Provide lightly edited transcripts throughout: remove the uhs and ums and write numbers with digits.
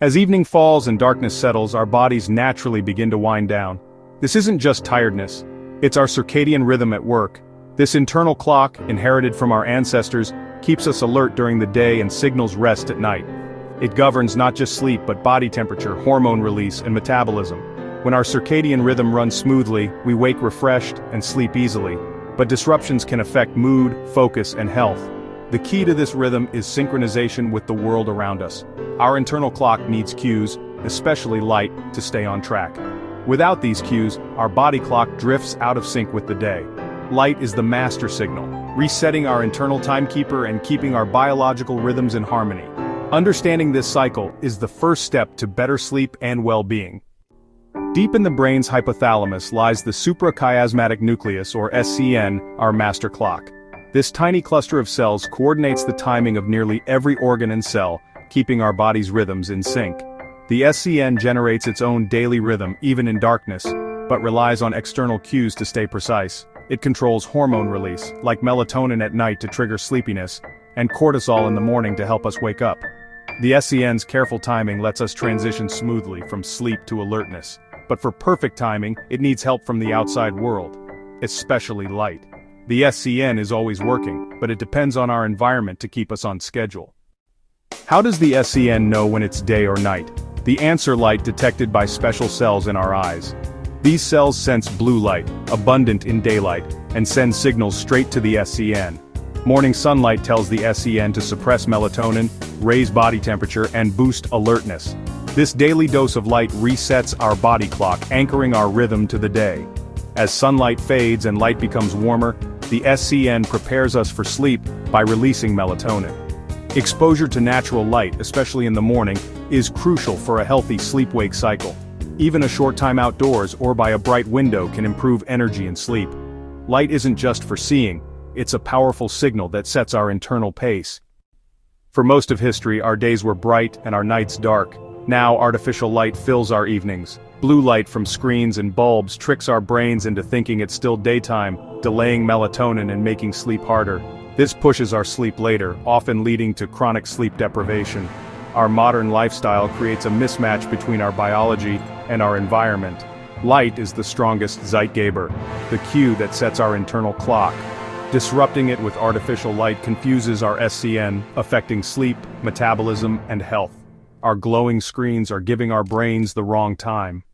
As evening falls and darkness settles, our bodies naturally begin to wind down. This isn't just tiredness, it's our circadian rhythm at work. This internal clock, inherited from our ancestors, keeps us alert during the day and signals rest at night. It governs not just sleep but body temperature, hormone release, and metabolism. When our circadian rhythm runs smoothly, we wake refreshed and sleep easily. But disruptions can affect mood, focus, and health. The key to this rhythm is synchronization with the world around us. Our internal clock needs cues, especially light, to stay on track. Without these cues, our body clock drifts out of sync with the day. Light is the master signal, resetting our internal timekeeper and keeping our biological rhythms in harmony. Understanding this cycle is the first step to better sleep and well-being. Deep in the brain's hypothalamus lies the suprachiasmatic nucleus, or SCN, our master clock. This tiny cluster of cells coordinates the timing of nearly every organ and cell, keeping our body's rhythms in sync. The SCN generates its own daily rhythm even in darkness, but relies on external cues to stay precise. It controls hormone release, like melatonin at night to trigger sleepiness, and cortisol in the morning to help us wake up. The SCN's careful timing lets us transition smoothly from sleep to alertness. But for perfect timing, it needs help from the outside world, especially light. The SCN is always working, but it depends on our environment to keep us on schedule. How does the SCN know when it's day or night? The answer: light detected by special cells in our eyes. These cells sense blue light, abundant in daylight, and send signals straight to the SCN. Morning sunlight tells the SCN to suppress melatonin, raise body temperature, and boost alertness. This daily dose of light resets our body clock, anchoring our rhythm to the day. As sunlight fades and light becomes warmer, the SCN prepares us for sleep by releasing melatonin. Exposure to natural light, especially in the morning, is crucial for a healthy sleep-wake cycle. Even a short time outdoors or by a bright window can improve energy and sleep. Light isn't just for seeing, it's a powerful signal that sets our internal pace. For most of history, our days were bright and our nights dark. Now artificial light fills our evenings. Blue light from screens and bulbs tricks our brains into thinking it's still daytime, delaying melatonin and making sleep harder. This pushes our sleep later, often leading to chronic sleep deprivation. Our modern lifestyle creates a mismatch between our biology and our environment. Light is the strongest Zeitgeber, the cue that sets our internal clock. Disrupting it with artificial light confuses our SCN, affecting sleep, metabolism, and health. Our glowing screens are giving our brains the wrong time.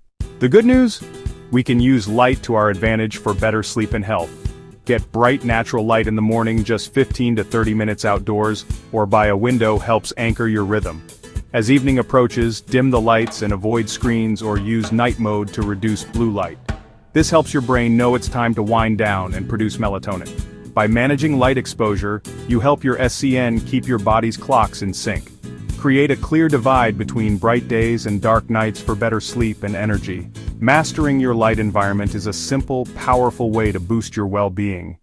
The good news? We can use light to our advantage for better sleep and health. Get bright natural light in the morning, just 15 to 30 minutes outdoors, or by a window helps anchor your rhythm. As evening approaches, dim the lights and avoid screens or use night mode to reduce blue light. This helps your brain know it's time to wind down and produce melatonin. By managing light exposure, you help your SCN keep your body's clocks in sync. Create a clear divide between bright days and dark nights for better sleep and energy. Mastering your light environment is a simple, powerful way to boost your well-being.